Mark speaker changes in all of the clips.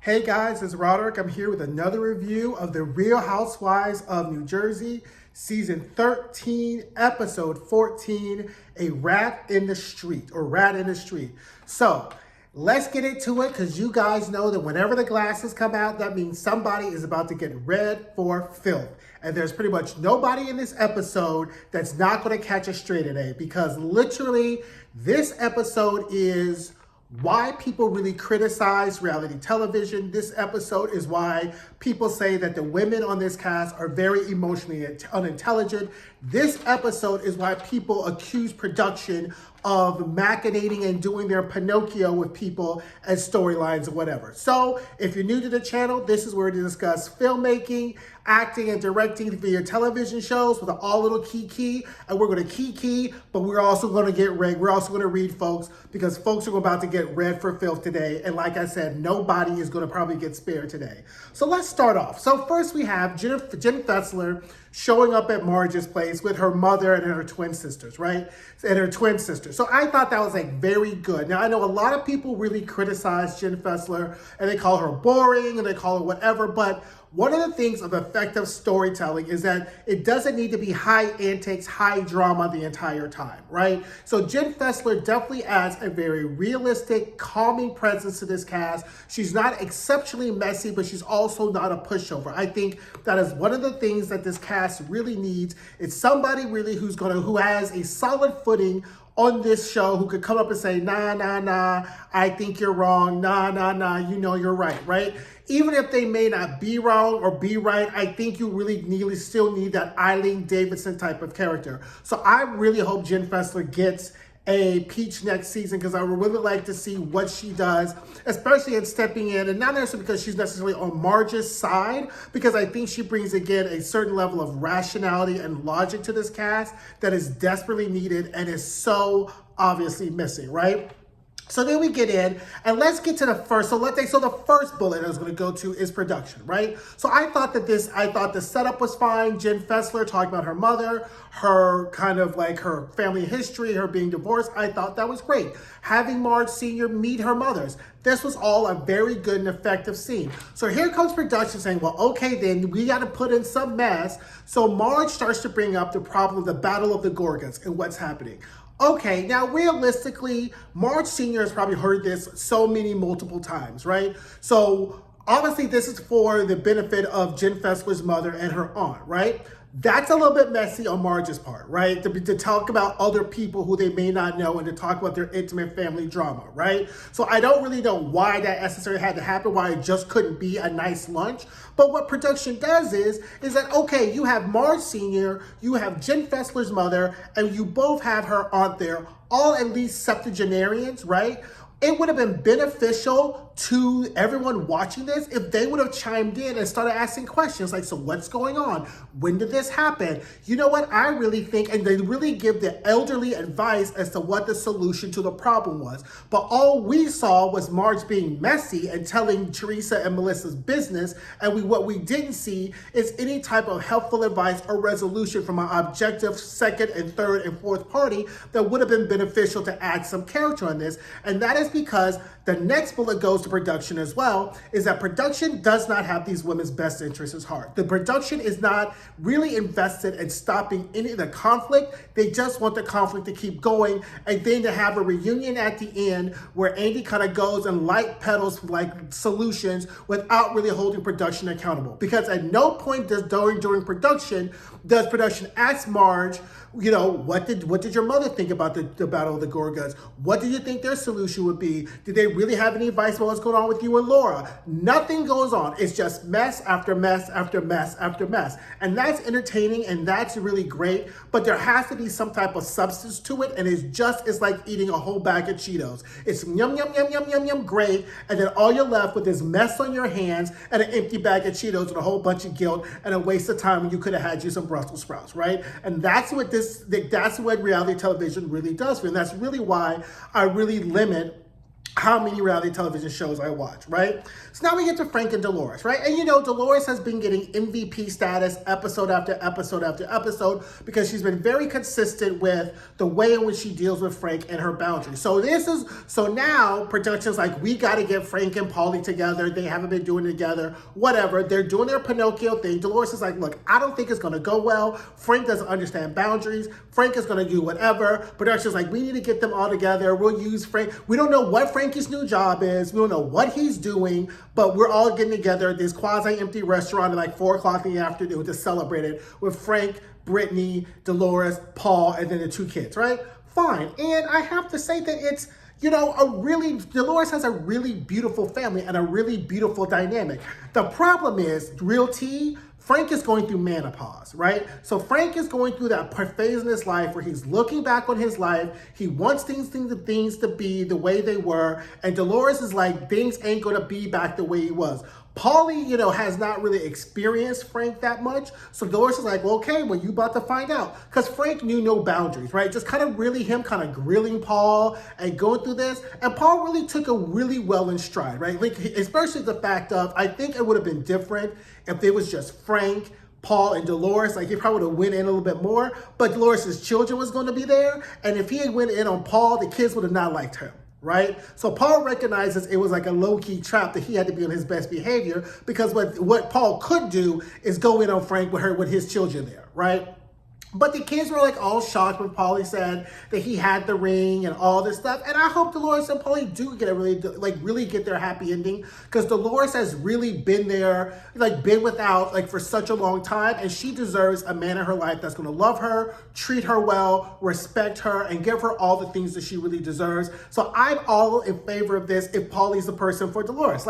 Speaker 1: Hey guys, it's Roderick. I'm here with another review of The Real Housewives of New Jersey, Season 13, Episode 14, A Rat in the Street, or Rat in the Street. So, let's get into it, because you guys know that whenever the glasses come out, that means somebody is about to get read for filth. And there's pretty much nobody in this episode that's not going to catch a stray today, because literally, this episode is why people really criticize reality television. This episode is why people say that the women on this cast are very emotionally unintelligent. This episode is why people accuse production of machinating and doing their Pinocchio with people as storylines or whatever. So if you're new to the channel, this is where we discuss filmmaking, acting, and directing via television shows with all little key. And we're going to key, but we're also going to get read. We're also going to read folks, because folks are about to get read for filth today. And like I said, nobody is going to probably get spared today. So let's start off. So first we have Jen Fessler showing up at Marge's place with her mother and her twin sisters, right? And her twin sister. So I thought that was like very good. Now I know a lot of people really criticize Jen Fessler and they call her boring and they call her whatever, but one of the things of effective storytelling is that it doesn't need to be high antics, high drama the entire time, right? So Jen Fessler definitely adds a very realistic, calming presence to this cast. She's not exceptionally messy, but she's also not a pushover. I think that is one of the things that this cast really needs. It's somebody really who has a solid footing on this show, who could come up and say, nah, I think you're wrong, nah, you know you're right? Even if they may not be wrong or be right, I think you really still need that Eileen Davidson type of character. So I really hope Jen Fessler gets a peach next season, because I would really like to see what she does, especially in stepping in, and not necessarily because she's necessarily on Marge's side, because I think she brings, again, a certain level of rationality and logic to this cast that is desperately needed and is so obviously missing, right? So then we get in, and let's get to the first. So the first bullet I was going to go to is production, right? So I thought the setup was fine. Jen Fessler talking about her mother, her kind of like her family history, her being divorced. I thought that was great. Having Marge Sr. meet her mothers. This was all a very good and effective scene. So here comes production saying, well, okay, then we got to put in some mess. So Marge starts to bring up the problem of the Battle of the Gorgons and what's happening. Okay, now realistically, Marge Sr. has probably heard this multiple times, right? So obviously this is for the benefit of Jen Fessler's mother and her aunt, right? That's a little bit messy on Marge's part, right? To talk about other people who they may not know and to talk about their intimate family drama, right? So I don't really know why that necessarily had to happen, why it just couldn't be a nice lunch. But what production does is that, okay, you have Marge Sr., you have Jen Fessler's mother, and you both have her aunt there, all at least septuagenarians, right? It would have been beneficial to everyone watching this if they would have chimed in and started asking questions like, so what's going on? When did this happen? You know what? I really think, and they really give the elderly advice as to what the solution to the problem was. But all we saw was Marge being messy and telling Teresa and Melissa's business. And what we didn't see is any type of helpful advice or resolution from an objective second and third and fourth party that would have been beneficial to add some character on this. And that is because the next bullet goes to production as well, is that production does not have these women's best interests at heart. The production is not really invested in stopping any of the conflict. They just want the conflict to keep going, and then to have a reunion at the end where Andy kind of goes and light pedals like solutions without really holding production accountable. Because at no point during production does production ask Marge, you know, what did your mother think about the Battle of the Gorgons? What do you think their solution would be? Did they really have any advice about what's going on with you and Laura? Nothing goes on. It's just mess after mess after mess after mess. And that's entertaining and that's really great, but there has to be some type of substance to it, and it's like eating a whole bag of Cheetos. It's yum, yum, yum, yum, yum, yum, great, and then all you're left with is mess on your hands and an empty bag of Cheetos with a whole bunch of guilt and a waste of time when you could have had you some Brussels sprouts, right? And that's what reality television really does for you. And that's really why I really limit how many reality television shows I watch, right? So now we get to Frank and Dolores, right? And you know, Dolores has been getting MVP status episode after episode after episode because she's been very consistent with the way in which she deals with Frank and her boundaries. So now production's like, we got to get Frank and Paulie together. They haven't been doing it together, whatever. They're doing their Pinocchio thing. Dolores is like, look, I don't think it's going to go well. Frank doesn't understand boundaries. Frank is going to do whatever. Production's like, we need to get them all together. We'll use Frank. We don't know what Frankie's new job is. We don't know what he's doing, but we're all getting together at this quasi-empty restaurant at like 4 o'clock in the afternoon to celebrate it with Frank, Brittany, Dolores, Paul, and then the 2 kids, right? Fine. And I have to say that it's, you know, Dolores has a really beautiful family and a really beautiful dynamic. The problem is, real tea, Frank is going through menopause, right? So Frank is going through that phase in his life where he's looking back on his life. He wants things to be the way they were. And Dolores is like, things ain't going to be back the way he was. Paulie, you know, has not really experienced Frank that much. So Dolores is like, well, okay, well, you about to find out. Because Frank knew no boundaries, right? Just kind of really him kind of grilling Paul and going through this. And Paul really took it really well in stride, right? Like, especially the fact of, I think it would have been different if it was just Frank, Paul, and Dolores. Like, he probably would have went in a little bit more. But Dolores' children was going to be there. And if he had went in on Paul, the kids would have not liked him. Right? So Paul recognizes it was like a low-key trap that he had to be on his best behavior because what Paul could do is go in on Frank with his children there, right? But the kids were like all shocked when Paulie said that he had the ring and all this stuff. And I hope Dolores and Paulie do get really get their happy ending, because Dolores has really been there, been without for such a long time. And she deserves a man in her life that's going to love her, treat her well, respect her, and give her all the things that she really deserves. So I'm all in favor of this if Paulie's the person for Dolores.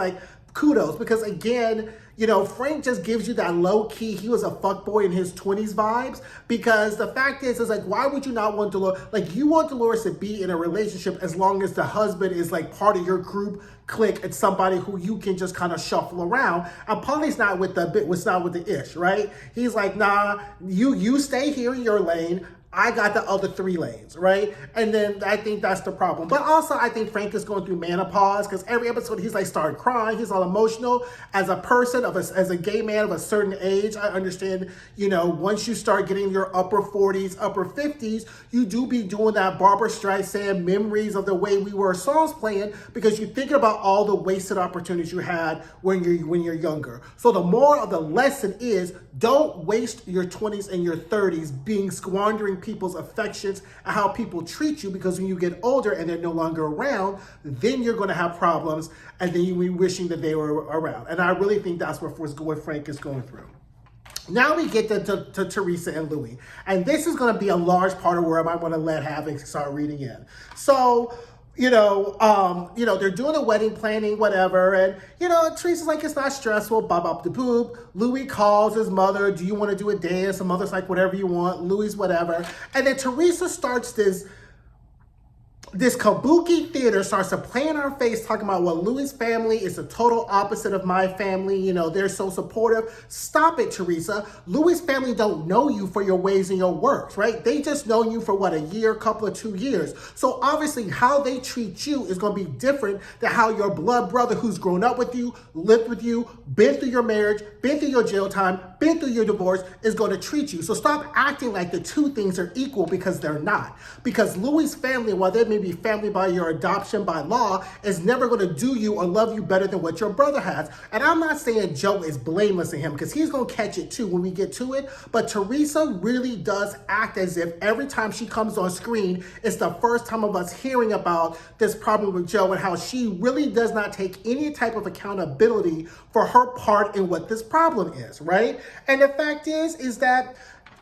Speaker 1: Kudos, because again, you know, Frank just gives you that low-key, he was a fuckboy in his 20s vibes, because the fact is why would you not want Dolores? You want Dolores to be in a relationship as long as the husband is part of your group clique and somebody who you can just kind of shuffle around. And Paulie's not with the ish, right? He's like, nah, you stay here in your lane. I got the other 3 lanes, right? And then I think that's the problem. But also, I think Frank is going through menopause, because every episode he's started crying. He's all emotional. As a person, as a gay man of a certain age, I understand, you know, once you start getting your upper 40s, upper 50s, you do be doing that Barbara Streisand memories of the way we were songs playing, because you're thinking about all the wasted opportunities you had when you're younger. So the moral of the lesson is, don't waste your 20s and your 30s squandering people's affections and how people treat you, because when you get older and they're no longer around, then you're going to have problems, and then you'll be wishing that they were around. And I really think that's what Frank is going through. Now we get to Teresa and Louie. And this is going to be a large part of where I might want to let Havoc start reading in. So, they're doing the wedding planning, whatever. And, Teresa's like, it's not stressful, bop the poop. Louie calls his mother, do you want to do a dance? The mother's like, whatever you want. Louie's whatever. And then Teresa starts this kabuki theater, starts to play in our face, talking about, well, Louie's family is the total opposite of my family. They're so supportive. Stop it, Teresa. Louie's family don't know you for your ways and your works, right? They just know you for a year, couple of 2 years. So obviously how they treat you is going to be different than how your blood brother, who's grown up with you, lived with you, been through your marriage, been through your jail time, been through your divorce, is going to treat you. So stop acting like the two things are equal, because they're not. Because Louie's family, while they may be family by your adoption by law, is never going to do you or love you better than what your brother has. And I'm not saying Joe is blameless in him, because he's going to catch it too when we get to it. But Teresa really does act as if every time she comes on screen, it's the first time of us hearing about this problem with Joe, and how she really does not take any type of accountability for her part in what this problem is, right? And the fact is that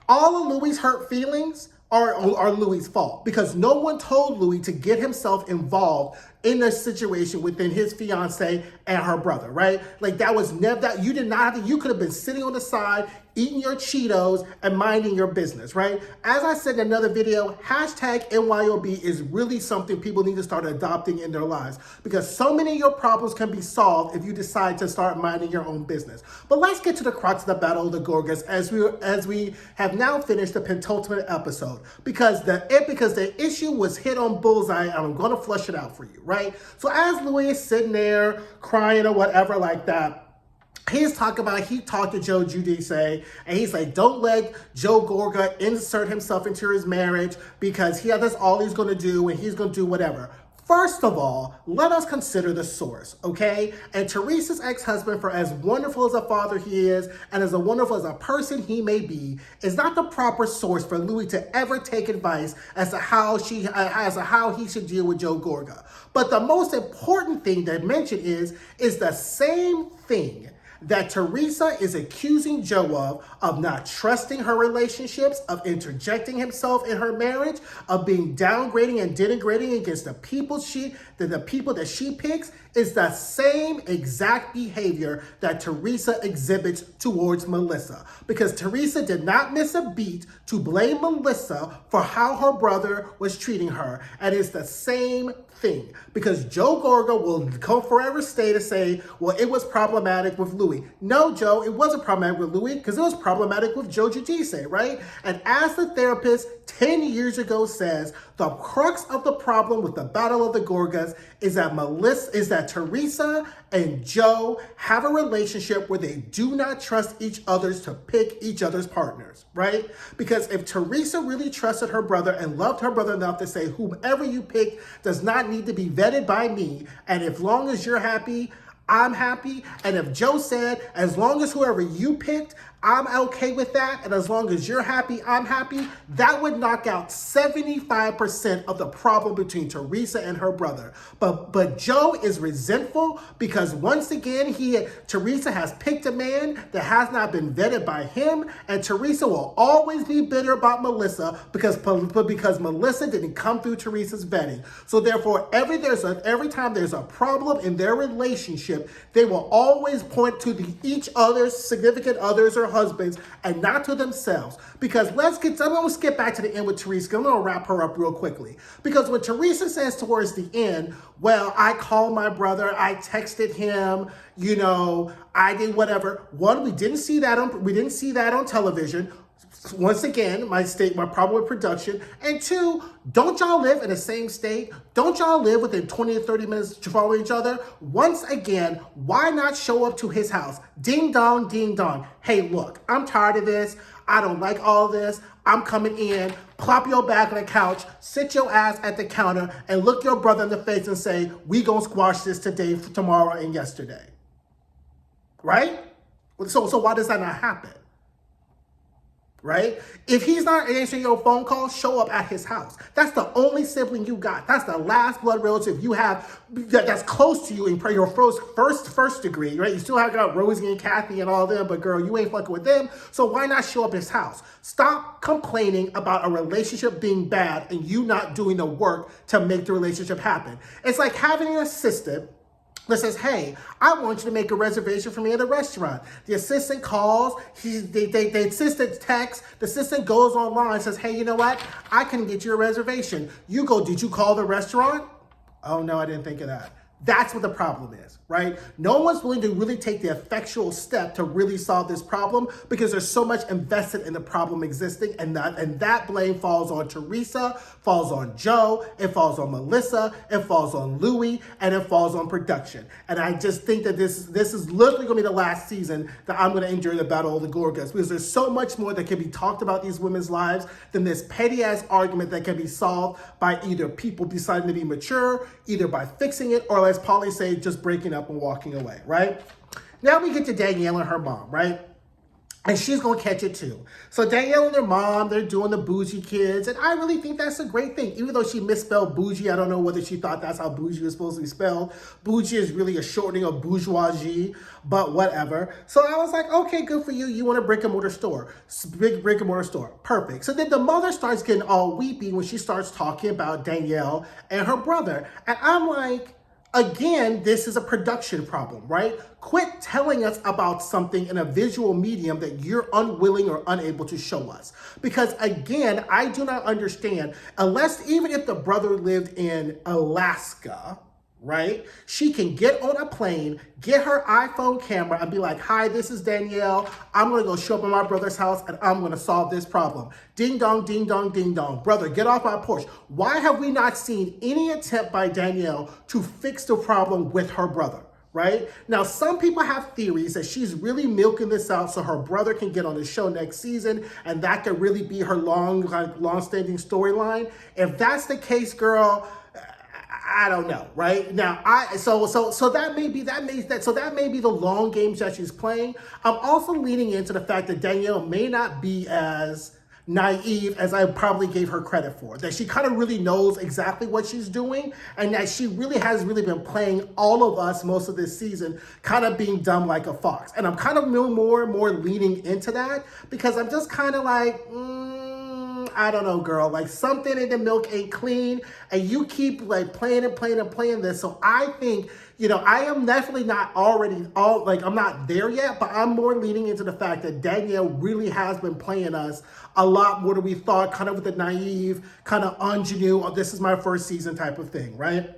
Speaker 1: all of Louie's hurt feelings are Louie's fault, because no one told Louie to get himself involved in a situation within his fiance and her brother, right? That was never that. You did not have to, you could have been sitting on the side, eating your Cheetos and minding your business, right? As I said in another video, hashtag NYOB is really something people need to start adopting in their lives, because so many of your problems can be solved if you decide to start minding your own business. But let's get to the crux of the Battle of the Gorgas as we have now finished the penultimate episode, because the issue was hit on bullseye, and I'm going to flush it out for you, right? right? So as Louie is sitting there crying or whatever like that, he talked to Joe Giudice, and he's like, don't let Joe Gorga insert himself into his marriage because that's all he's going to do, and he's going to do whatever. First of all, let us consider the source, okay? And Teresa's ex-husband, for as wonderful as a father he is, and as wonderful as a person he may be, is not the proper source for Louie to ever take advice as to how he should deal with Joe Gorga. But the most important thing to mention is the same thing that Teresa is accusing Joe of not trusting her relationships, of interjecting himself in her marriage, of being downgrading and denigrating against the people that she picks, is the same exact behavior that Teresa exhibits towards Melissa. Because Teresa did not miss a beat to blame Melissa for how her brother was treating her. And it's the same thing. Because Joe Gorga will come forever stay to say, well, it was problematic with Louie. No, Joe, it wasn't problematic with Louie because it was problematic with Joe Giudice, right? And as the therapist 10 years ago says, the crux of the problem with the Battle of the Gorgas is that Teresa and Joe have a relationship where they do not trust each other to pick each other's partners, right? Because if Teresa really trusted her brother and loved her brother enough to say, whomever you pick does not need to be vetted by me, and as long as you're happy, I'm happy. And if Joe said, as long as whoever you picked, I'm okay with that, and as long as you're happy, I'm happy, that would knock out 75% of the problem between Teresa and her brother. But Joe is resentful because once again, Teresa has picked a man that has not been vetted by him, and Teresa will always be bitter about Melissa because Melissa didn't come through Teresa's vetting. So therefore, every time there's a problem in their relationship, they will always point to each other's significant others or husbands and not to themselves. Because I'm going to skip back to the end with Teresa. I'm going to wrap her up real quickly. Because when Teresa says towards the end, well, I called my brother, I texted him, I did whatever. One, we didn't see that on television. Once again, my problem with production. And two, don't y'all live in the same state? Don't y'all live within 20 or 30 minutes following each other? Once again, why not show up to his house? Ding dong, ding dong. Hey, look, I'm tired of this. I don't like all this. I'm coming in. Plop your back on the couch, sit your ass at the counter, and look your brother in the face and say, we gonna squash this today, tomorrow, and yesterday. Right? So why does that not happen? Right? If he's not answering your phone call, show up at his house. That's the only sibling you got. That's the last blood relative you have that's close to you in your first degree, right? You still have got Rosie and Kathy and all them, but girl, you ain't fucking with them. So why not show up at his house? Stop complaining about a relationship being bad and you not doing the work to make the relationship happen. It's like having an assistant that says, hey, I want you to make a reservation for me at a restaurant. The assistant calls, the assistant texts, the assistant goes online and says, hey, you know what? I can get you a reservation. You go, did you call the restaurant? Oh, no, I didn't think of that. That's what the problem is, right? No one's willing to really take the effectual step to really solve this problem because there's so much invested in the problem existing, and that blame falls on Teresa, falls on Joe, it falls on Melissa, it falls on Louie, and it falls on production. And I just think that this is literally going to be the last season that I'm going to endure the Battle of the Gorgas, because there's so much more that can be talked about these women's lives than this petty-ass argument that can be solved by either people deciding to be mature, either by fixing it, or as Polly say, just breaking up and walking away, right? Now we get to Danielle and her mom, right? And she's going to catch it too. So Danielle and her mom, they're doing the bougie kids. And I really think that's a great thing. Even though she misspelled bougie, I don't know whether she thought that's how bougie was supposed to be spelled. Bougie is really a shortening of bourgeoisie, but whatever. So I was like, okay, good for you. You want a brick and mortar store. Big brick and mortar store. Perfect. So then the mother starts getting all weepy when she starts talking about Danielle and her brother. And I'm like, again, this is a production problem, right? Quit telling us about something in a visual medium that you're unwilling or unable to show us. Because again, I do not understand, even if the brother lived in Alaska, right? She can get on a plane, get her iPhone camera and be like, hi, this is Danielle. I'm gonna go show up at my brother's house and I'm gonna solve this problem. Ding dong, ding dong, ding dong. Brother, get off my porch. Why have we not seen any attempt by Danielle to fix the problem with her brother? Right? Now, some people have theories that she's really milking this out so her brother can get on the show next season, and that could really be her long-standing storyline. If that's the case, girl, I don't know, right? Now, so that may be the long games that she's playing. I'm also leaning into the fact that Danielle may not be as naive as I probably gave her credit for. That she kind of really knows exactly what she's doing, and that she really has been playing all of us most of this season, kind of being dumb like a fox. And I'm kind of more and more leaning into that because I'm just kind of like, I don't know, girl, like something in the milk ain't clean and you keep like playing this. So I think, I am definitely not I'm not there yet, but I'm more leaning into the fact that Danielle really has been playing us a lot more than we thought, kind of with the naive, kind of ingenue, this is my first season type of thing, right?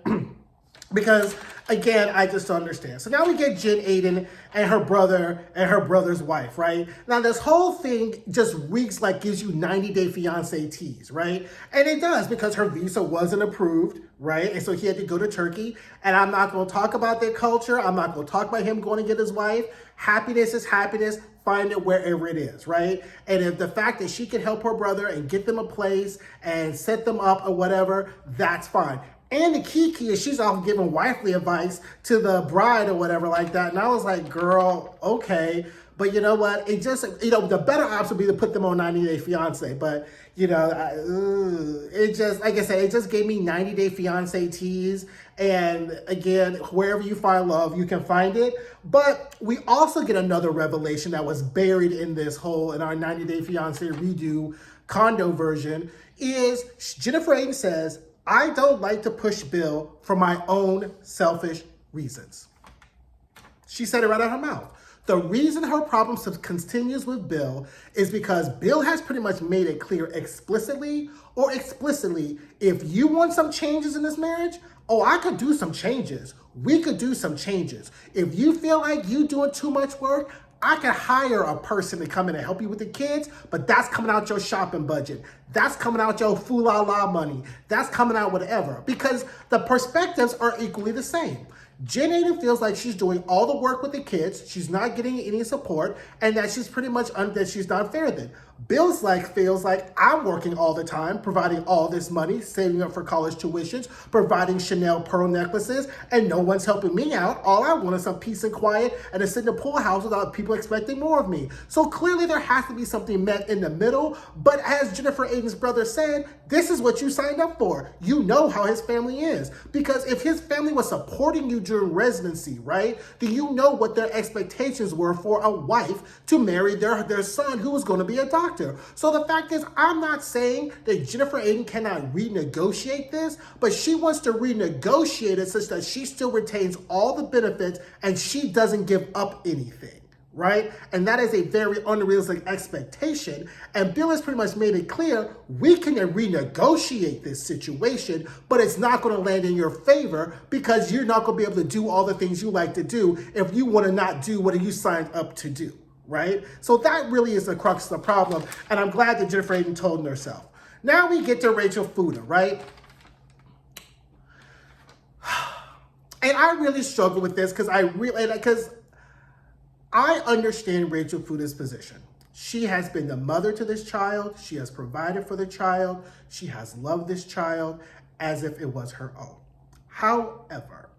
Speaker 1: Because again, I just don't understand. So now we get Jen Aydin and her brother and her brother's wife, right? Now this whole thing just reeks like gives you 90-day fiance tease, right? And it does because her visa wasn't approved, right? And so he had to go to Turkey. And I'm not going to talk about their culture. I'm not going to talk about him going to get his wife. Happiness is happiness. Find it wherever it is, right? And if the fact that she can help her brother and get them a place and set them up or whatever, that's fine. And the key is she's off giving wifely advice to the bride or whatever like that. And I was like, girl, okay. But you know what? It just, the better option would be to put them on 90-Day Fiance. But, it just, like I said, it just gave me 90-Day Fiance tease. And again, wherever you find love, you can find it. But we also get another revelation that was buried in our 90-Day Fiance redo condo version is Jennifer Aydin says, I don't like to push Bill for my own selfish reasons. She said it right out of her mouth. The reason her problem continues with Bill is because Bill has pretty much made it clear explicitly, if you want some changes in this marriage, I could do some changes. We could do some changes. If you feel like you doing too much work, I could hire a person to come in and help you with the kids, but that's coming out your shopping budget. That's coming out your foo-la-la money. That's coming out whatever, because the perspectives are equally the same. Jen Aydin feels like she's doing all the work with the kids, she's not getting any support, and that she's pretty much that she's not fair then. Bill's feels like I'm working all the time, providing all this money, saving up for college tuitions, providing Chanel pearl necklaces, and no one's helping me out. All I want is some peace and quiet and to sit in a pool house without people expecting more of me. So clearly there has to be something met in the middle, but as Jennifer Aydin's brother said, this is what you signed up for. You know how his family is. Because if his family was supporting you during residency, right, then you know what their expectations were for a wife to marry their son who was going to be a doctor. So the fact is, I'm not saying that Jennifer Aydin cannot renegotiate this, but she wants to renegotiate it such that she still retains all the benefits and she doesn't give up anything, right? And that is a very unrealistic expectation. And Bill has pretty much made it clear, we can renegotiate this situation, but it's not going to land in your favor because you're not going to be able to do all the things you like to do if you want to not do what you signed up to do. Right? So that really is the crux of the problem. And I'm glad that Jennifer Aydin told on herself. Now we get to Rachel Fuda, right? And I really struggle with this because I understand Rachel Fuda's position. She has been the mother to this child. She has provided for the child. She has loved this child as if it was her own. However,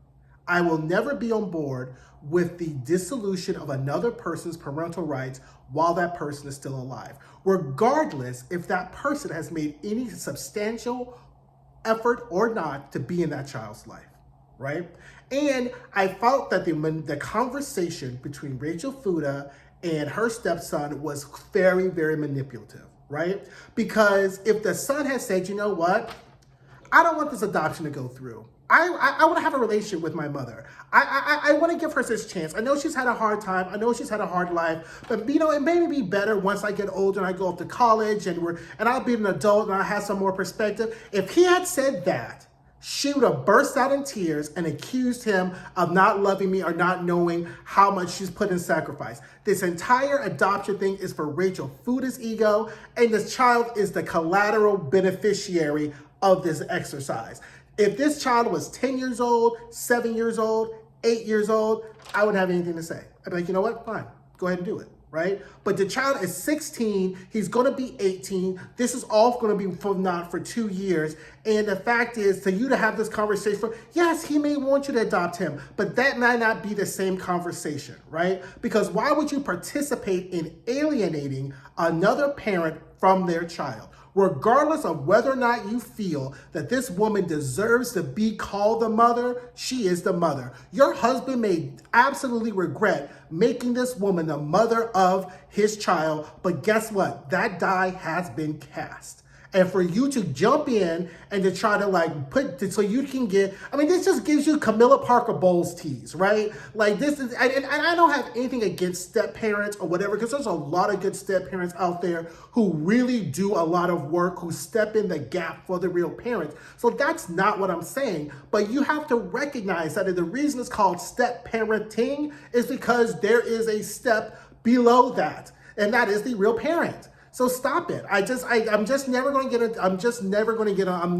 Speaker 1: I will never be on board with the dissolution of another person's parental rights while that person is still alive, regardless if that person has made any substantial effort or not to be in that child's life, right? And I felt that the conversation between Rachel Fuda and her stepson was very, very manipulative, right? Because if the son had said, you know what, I don't want this adoption to go through. I want to have a relationship with my mother. I want to give her this chance. I know she's had a hard time. I know she's had a hard life. But, it made me be better once I get older and I go off to college and I'll be an adult and I have some more perspective. If he had said that, she would have burst out in tears and accused him of not loving me or not knowing how much she's put in sacrifice. This entire adoption thing is for Rachel Fuda's ego, and this child is the collateral beneficiary of this exercise. If this child was 10 years old, 7 years old, 8 years old, I wouldn't have anything to say. I'd be like, you know what? Fine. Go ahead and do it. Right? But the child is 16. He's going to be 18. This is all going to be for 2 years. And the fact is, for you to have this conversation, yes, he may want you to adopt him, but that might not be the same conversation, right? Because why would you participate in alienating another parent from their child? Regardless of whether or not you feel that this woman deserves to be called the mother, she is the mother. Your husband may absolutely regret making this woman the mother of his child, but guess what? That die has been cast. And for you to jump in and to try to like so you can get, I mean, this just gives you Camilla Parker Bowles tease, right? Like this is, and I don't have anything against step parents or whatever, because there's a lot of good step parents out there who really do a lot of work, who step in the gap for the real parents. So that's not what I'm saying, but you have to recognize that the reason it's called step parenting is because there is a step below that, and that is the real parent. So stop it. I'm just never going to get I'm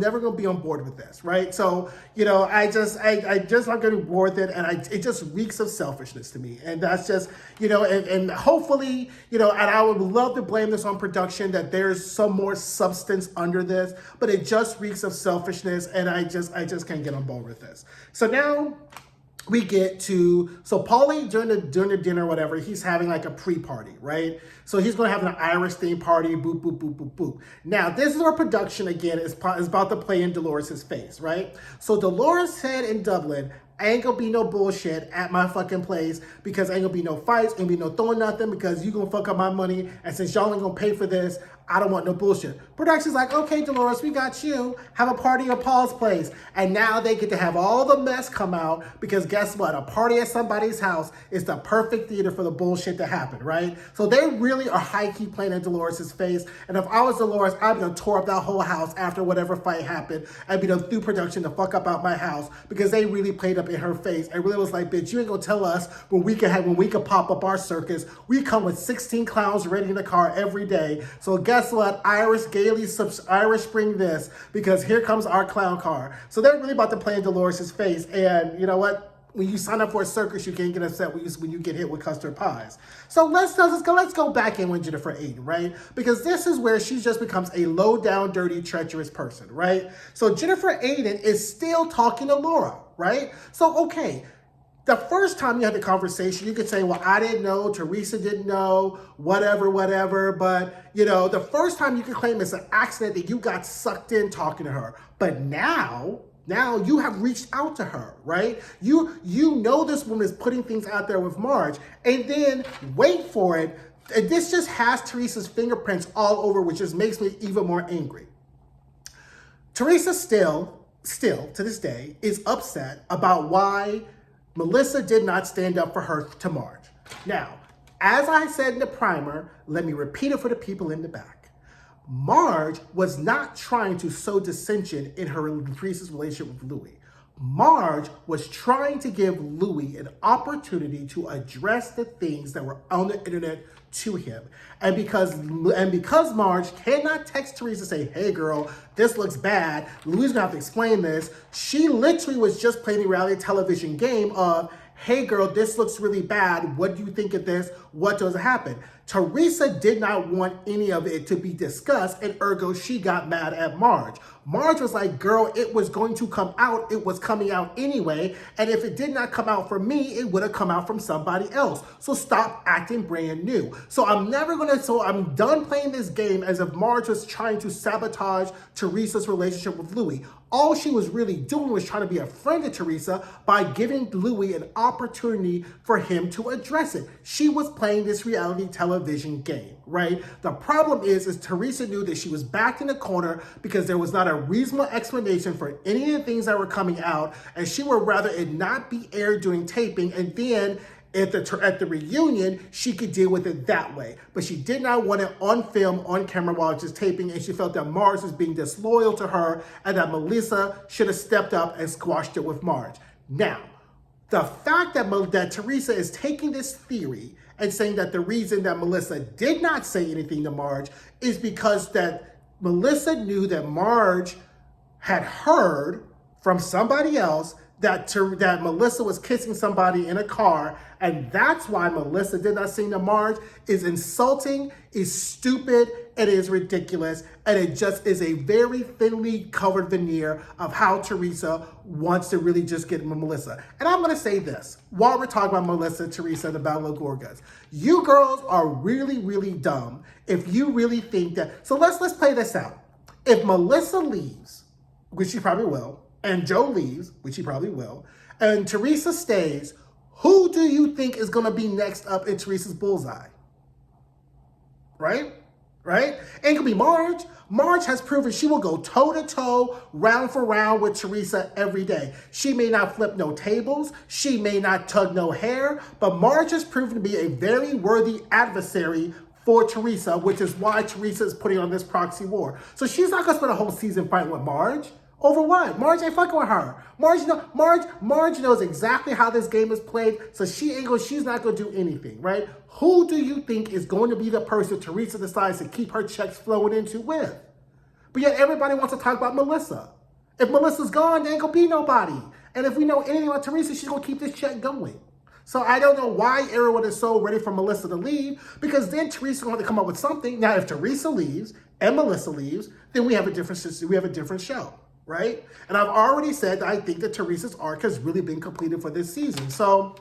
Speaker 1: never going to be on board with this, right? So, you know, I just not going to be bored with it, and it just reeks of selfishness to me. And that's just, you know, and hopefully, you know, and I would love to blame this on production, that there's some more substance under this, but it just reeks of selfishness, and I just can't get on board with this. So now we get to, so Paulie during the dinner or whatever, he's having like a pre-party, right? So he's going to have an Irish theme party, boop, boop, boop, boop, boop. Now, this is where production, again, is about to play in Dolores' face, right? So Dolores said in Dublin, ain't gonna be no bullshit at my fucking place, because ain't gonna be no fights, ain't gonna be no throwing nothing, because you gonna fuck up my money, and since y'all ain't gonna pay for this, I don't want no bullshit. Production's like, okay, Dolores, we got you. Have a party at Paul's place. And now they get to have all the mess come out, because guess what? A party at somebody's house is the perfect theater for the bullshit to happen, right? So they really are high-key playing in Dolores' face. And if I was Dolores, I'd be done tore up that whole house after whatever fight happened. I'd be done through production to fuck up out my house, because they really played up in her face. And really was like, bitch, you ain't gonna tell us when we can pop up our circus. We come with 16 clowns ready in the car every day. So guess what? Irish Spring this, because here comes our clown car. So they're really about to play in Dolores' face. And you know what? When you sign up for a circus, you can't get upset when you get hit with custard pies. So let's go back in with Jennifer Aydin, right? Because this is where she just becomes a low down, dirty, treacherous person, right? So Jennifer Aydin is still talking to Laura, right? So okay, the first time you had the conversation, you could say, well, I didn't know, Teresa didn't know, whatever. But, you know, the first time you could claim it's an accident that you got sucked in talking to her. But now you have reached out to her, right? You know this woman is putting things out there with Marge. And then, wait for it, and this just has Teresa's fingerprints all over, which just makes me even more angry. Teresa still, to this day, is upset about why Melissa did not stand up for her to Marge. Now, as I said in the primer, let me repeat it for the people in the back. Marge was not trying to sow dissension in her Teresa's relationship with Louie. Marge was trying to give Louie an opportunity to address the things that were on the internet to him. And because Marge cannot text Teresa and say, hey girl, this looks bad, Louie's gonna have to explain this, she literally was just playing a reality television game of, hey girl, this looks really bad, what do you think of this, what does happen? Teresa did not want any of it to be discussed, and ergo she got mad at Marge. Marge was like, girl, it was going to come out. It was coming out anyway. And if it did not come out from me, it would have come out from somebody else. So stop acting brand new. So I'm done playing this game as if Marge was trying to sabotage Teresa's relationship with Louie. All she was really doing was trying to be a friend to Teresa by giving Louie an opportunity for him to address it. She was playing this reality television game, right? The problem is Teresa knew that she was backed in the corner because there was not a reasonable explanation for any of the things that were coming out, and she would rather it not be aired during taping, and then at the reunion, she could deal with it that way. But she did not want it on film, on camera while just taping, and she felt that Marge was being disloyal to her and that Melissa should have stepped up and squashed it with Marge. Now, the fact that Teresa is taking this theory and saying that the reason that Melissa did not say anything to Marge is because that Melissa knew that Marge had heard from somebody else that Melissa was kissing somebody in a car, and that's why Melissa did not sing to Marge, is insulting, is stupid, and is ridiculous, and it just is a very thinly covered veneer of how Teresa wants to really just get Melissa. And I'm going to say this, while we're talking about Melissa, Teresa, and the Battle of Gorgas, you girls are really, really dumb if you really think that. So let's play this out. If Melissa leaves, which she probably will, and Joe leaves, which he probably will, and Teresa stays, who do you think is going to be next up in Teresa's bullseye? Right? Ain't going to be Marge. Marge has proven she will go toe-to-toe, round for round with Teresa every day. She may not flip no tables. She may not tug no hair. But Marge has proven to be a very worthy adversary for Teresa, which is why Teresa is putting on this proxy war. So she's not going to spend a whole season fighting with Marge. Over what? Marge ain't fucking with her. Marge knows exactly how this game is played, so she's not gonna do anything, right? Who do you think is going to be the person Teresa decides to keep her checks flowing into with? But yet everybody wants to talk about Melissa. If Melissa's gone, there ain't gonna be nobody. And if we know anything about Teresa, she's gonna keep this check going. So I don't know why everyone is so ready for Melissa to leave, because then Teresa's going to come up with something. Now, if Teresa leaves and Melissa leaves, then we have a different show. Right? And I've already said that I think that Teresa's arc has really been completed for this season. So,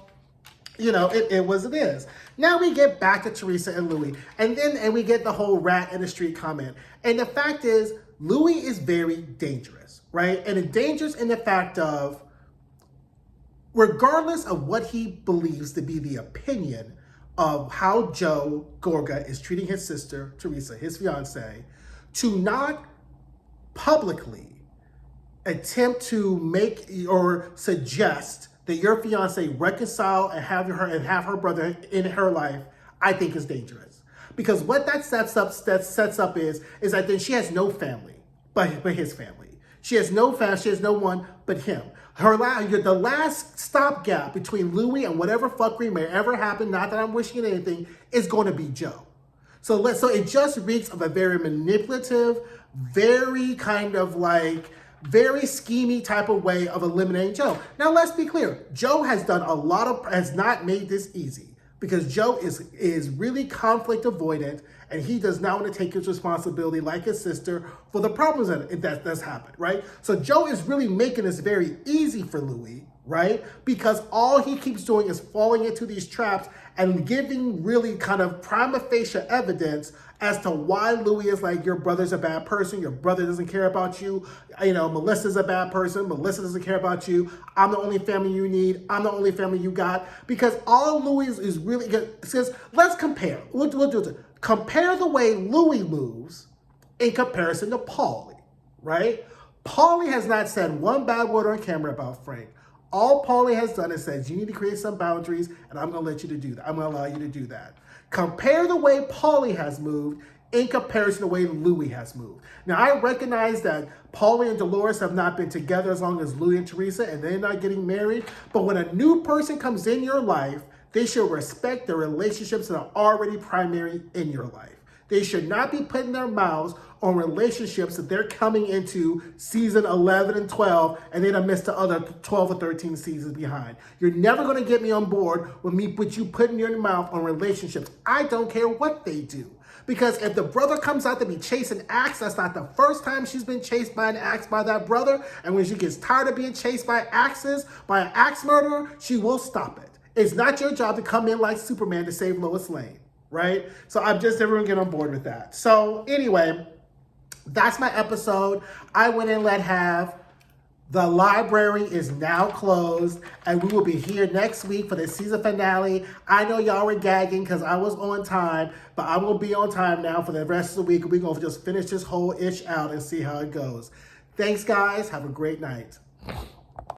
Speaker 1: it was it is. Now we get back to Teresa and Louie. And we get the whole rat in the street comment. And the fact is, Louie is very dangerous, right? And it's dangerous in the fact of, regardless of what he believes to be the opinion of how Joe Gorga is treating his sister, Teresa, his fiance, to not publicly attempt to make or suggest that your fiance reconcile and have her brother in her life, I think is dangerous. Because what that sets up is that then she has no family but his family. She has no family, she has no one but him. The last stopgap between Louie and whatever fuckery may ever happen, not that I'm wishing it anything, is going to be Joe. So it just reeks of a very manipulative, very kind of like very schemy type of way of eliminating Joe. Now, let's be clear. Joe has not made this easy, because Joe is really conflict avoidant, and he does not want to take his responsibility like his sister for the problems that's happened, right? So Joe is really making this very easy for Louie, right? Because all he keeps doing is falling into these traps and giving really kind of prima facie evidence as to why Louie is like, your brother's a bad person, your brother doesn't care about you, Melissa's a bad person, Melissa doesn't care about you, I'm the only family you need, I'm the only family you got. Because all Louie is really good. Says, let's compare. We'll do it. Compare the way Louie moves in comparison to Paulie, right? Paulie has not said one bad word on camera about Frank. All Paulie has done is said, you need to create some boundaries, and I'm going to let you to do that. I'm going to allow you to do that. Compare the way Paulie has moved in comparison to the way Louie has moved. Now, I recognize that Paulie and Dolores have not been together as long as Louie and Teresa, and they're not getting married. But when a new person comes in your life, they should respect the relationships that are already primary in your life. They should not be putting their mouths on relationships that they're coming into season 11 and 12, and they done missed the other 12 or 13 seasons behind. You're never going to get me on board with you putting your mouth on relationships. I don't care what they do. Because if the brother comes out to be chasing Axe, that's not the first time she's been chased by an axe by that brother. And when she gets tired of being chased by axes, by an axe murderer, she will stop it. It's not your job to come in like Superman to save Lois Lane, right? So everyone get on board with that. So anyway, that's my episode. I went and let have. The library is now closed, and we will be here next week for the season finale. I know y'all were gagging because I was on time, but I will be on time now for the rest of the week. We're going to just finish this whole ish out and see how it goes. Thanks, guys. Have a great night.